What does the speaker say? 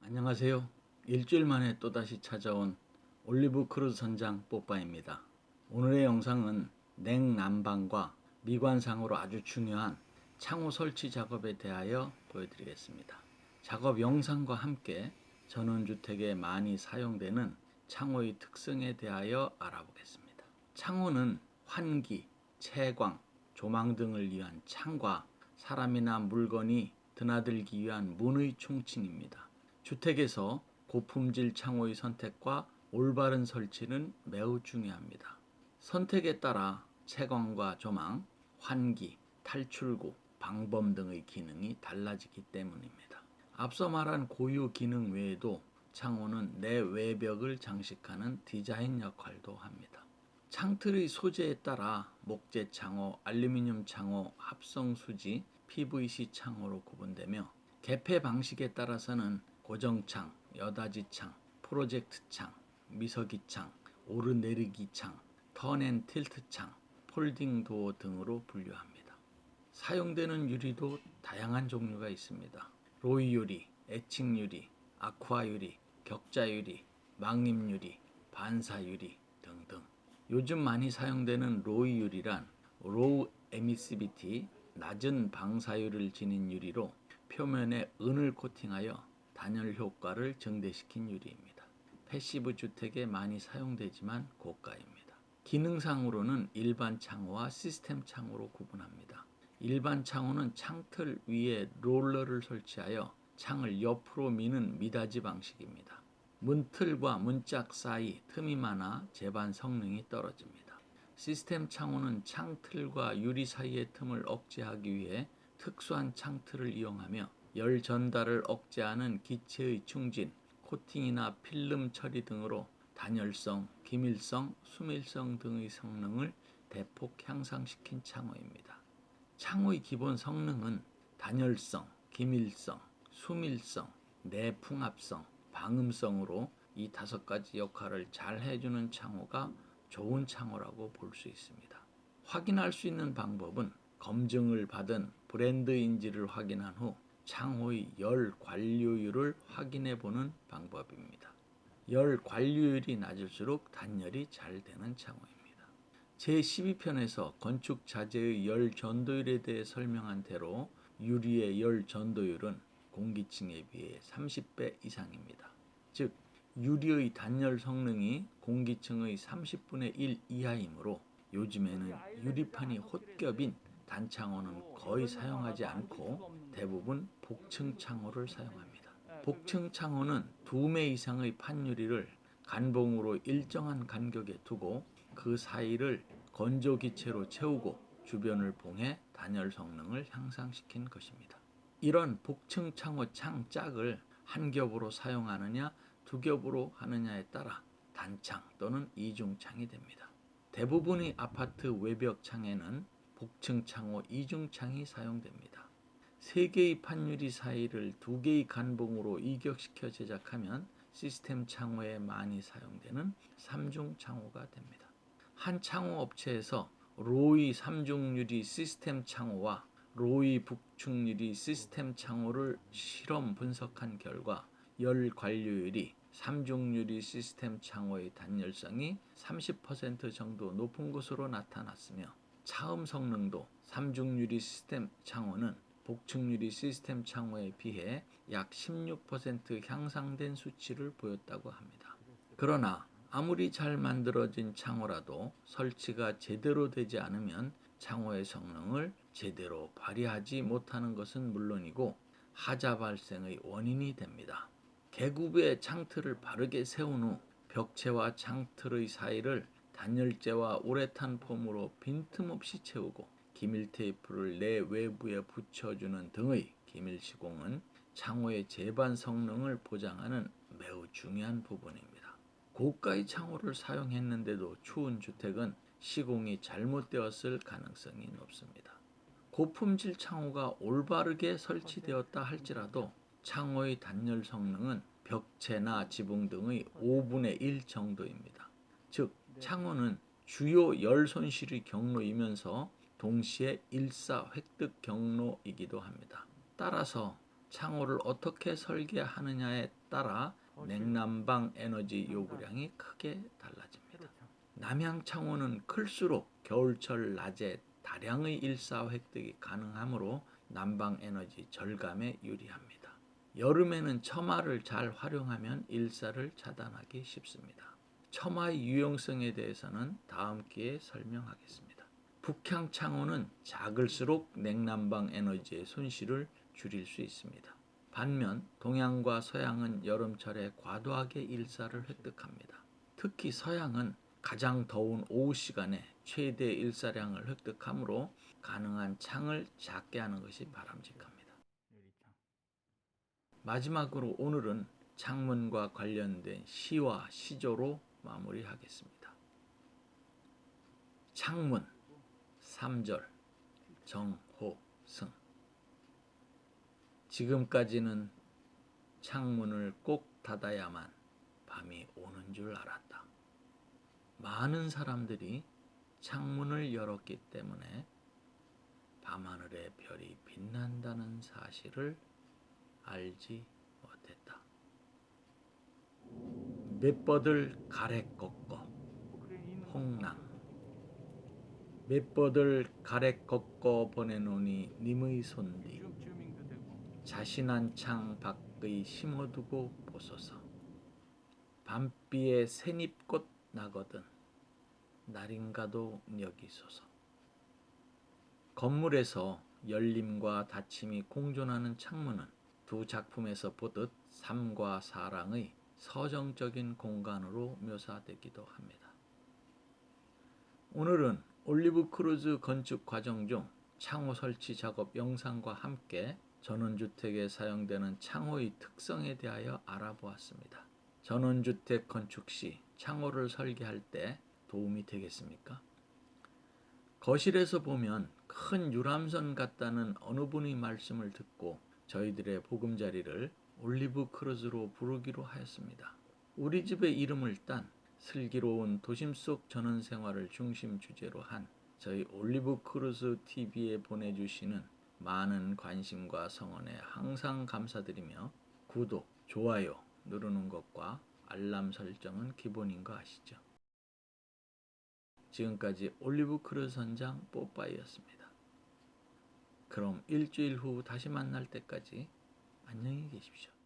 안녕하세요. 일주일 만에 또다시 찾아온 올리브 크루즈 선장 뽀빠입니다. 오늘의 영상은 냉난방과 미관상으로 아주 중요한 창호 설치 작업에 대하여 보여드리겠습니다. 작업 영상과 함께 전원주택에 많이 사용되는 창호의 특성에 대하여 알아보겠습니다. 창호는 환기, 채광, 조망 등을 위한 창과 사람이나 물건이 드나들기 위한 문의 총칭입니다. 주택에서 고품질 창호의 선택과 올바른 설치는 매우 중요합니다. 선택에 따라 채광과 조망, 환기, 탈출구, 방범 등의 기능이 달라지기 때문입니다. 앞서 말한 고유 기능 외에도 창호는 내 외벽을 장식하는 디자인 역할도 합니다. 창틀의 소재에 따라 목재 창호, 알루미늄 창호, 합성 수지, PVC 창호로 구분되며 개폐 방식에 따라서는 고정창, 여닫이창, 프로젝트 창, 미서기 창, 오르내리기 창, 턴앤틸트 창, 폴딩 도어 등으로 분류합니다. 사용되는 유리도 다양한 종류가 있습니다. 로이 유리, 에칭 유리, 아쿠아 유리, 격자 유리, 망림 유리, 반사 유리 등등. 요즘 많이 사용되는 로이 유리란 로우 에미시비티, 낮은 방사율을 지닌 유리로 표면에 은을 코팅하여 단열 효과를 증대시킨 유리입니다. 패시브 주택에 많이 사용되지만 고가입니다. 기능상으로는 일반 창호와 시스템 창호로 구분합니다. 일반 창호는 창틀 위에 롤러를 설치하여 창을 옆으로 미는 미닫이 방식입니다. 문틀과 문짝 사이 틈이 많아 제반 성능이 떨어집니다. 시스템 창호는 창틀과 유리 사이의 틈을 억제하기 위해 특수한 창틀을 이용하며 열 전달을 억제하는 기체의 충진, 코팅이나 필름 처리 등으로 단열성, 기밀성, 수밀성 등의 성능을 대폭 향상시킨 창호입니다. 창호의 기본 성능은 단열성, 기밀성, 수밀성, 내풍합성, 방음성으로 이 5가지 역할을 잘 해주는 창호가 좋은 창호라고 볼 수 있습니다. 확인할 수 있는 방법은 검증을 받은 브랜드인지를 확인한 후 창호의 열 관료율을 확인해 보는 방법입니다. 열 관료율이 낮을수록 단열이 잘 되는 창호입니다. 제12편에서 건축 자재의 열 전도율에 대해 설명한 대로 유리의 열 전도율은 공기층에 비해 30배 이상입니다. 즉 유리의 단열 성능이 공기층의 30분의 1 이하이므로 요즘에는 유리판이 홑겹인 단창호는 거의 사용하지 않고 대부분 복층 창호를 사용합니다. 복층 창호는 2매 이상의 판유리를 간봉으로 일정한 간격에 두고 그 사이를 건조기체로 채우고 주변을 봉해 단열 성능을 향상시킨 것입니다. 이런 복층 창호 창짝을 한 겹으로 사용하느냐 2겹으로 하느냐에 따라 단창 또는 이중창이 됩니다. 대부분의 아파트 외벽 창에는 복층 창호 이중창이 사용됩니다. 3개의 판유리 사이를 2개의 간봉으로 이격시켜 제작하면 시스템 창호에 많이 사용되는 3중 창호가 됩니다. 한 창호 업체에서 로이 3중 유리 시스템 창호와 로이 북층 유리 시스템 창호를 실험 분석한 결과 열 관료율이 3중 유리 시스템 창호의 단열성이 30% 정도 높은 것으로 나타났으며 차음 성능도 3중 유리 시스템 창호는 복층 유리 시스템 창호에 비해 약 16% 향상된 수치를 보였다고 합니다. 그러나 아무리 잘 만들어진 창호라도 설치가 제대로 되지 않으면 창호의 성능을 제대로 발휘하지 못하는 것은 물론이고 하자 발생의 원인이 됩니다. 개구부의 창틀을 바르게 세운 후 벽체와 창틀의 사이를 단열재와 우레탄 폼으로 빈틈없이 채우고 기밀 테이프를 내 외부에 붙여주는 등의 기밀 시공은 창호의 제반 성능을 보장하는 매우 중요한 부분입니다. 고가의 창호를 사용했는데도 추운 주택은 시공이 잘못되었을 가능성이 높습니다. 고품질 창호가 올바르게 설치되었다 할지라도 창호의 단열 성능은 벽체나 지붕 등의 5분의 1 정도입니다. 즉 창호는 주요 열 손실의 경로이면서 동시에 일사 획득 경로이기도 합니다. 따라서 창호를 어떻게 설계하느냐에 따라 냉난방 에너지 요구량이 크게 달라집니다. 남향 창호는 클수록 겨울철 낮에 다량의 일사 획득이 가능하므로 난방 에너지 절감에 유리합니다. 여름에는 첨화를 잘 활용하면 일사를 차단하기 쉽습니다. 첨화의 유용성에 대해서는 다음 기회에 설명하겠습니다. 북향 창호는 작을수록 냉난방 에너지의 손실을 줄일 수 있습니다. 반면 동양과 서양은 여름철에 과도하게 일사를 획득합니다. 특히 서양은 가장 더운 오후 시간에 최대 일사량을 획득하므로 가능한 창을 작게 하는 것이 바람직합니다. 마지막으로 오늘은 창문과 관련된 시와 시조로 마무리하겠습니다. 창문 3절 정호승. 지금까지는 창문을 꼭 닫아야만 밤이 오는 줄 알았다. 많은 사람들이 창문을 열었기 때문에 밤하늘의 별이 빛난다는 사실을 알지 못했다. 맷버들 가래 꺾어 홍랑. 맷버들 가래 꺾어 보내노니 님의 손뒤 자신한 창 밖의 심어두고 보소서. 밤비에 새잎꽃 나거든 날인가도 여기소서. 건물에서 열림과 닫힘이 공존하는 창문은 두 작품에서 보듯 삶과 사랑의 서정적인 공간으로 묘사되기도 합니다. 오늘은 올리브 크루즈 건축 과정 중 창호 설치 작업 영상과 함께 전원주택에 사용되는 창호의 특성에 대하여 알아보았습니다. 전원주택 건축 시 창호를 설계할 때 도움이 되겠습니까? 거실에서 보면 큰 유람선 같다는 어느 분의 말씀을 듣고 저희들의 보금자리를 올리브 크루즈로 부르기로 하였습니다. 우리 집의 이름을 딴 슬기로운 도심 속 전원생활을 중심 주제로 한 저희 올리브 크루즈 TV에 보내주시는 많은 관심과 성원에 항상 감사드리며 구독, 좋아요 누르는 것과 알람 설정은 기본인 거 아시죠? 지금까지 올리브 크루즈 선장 뽀빠이였습니다. 그럼 일주일 후 다시 만날 때까지 안녕히 계십시오.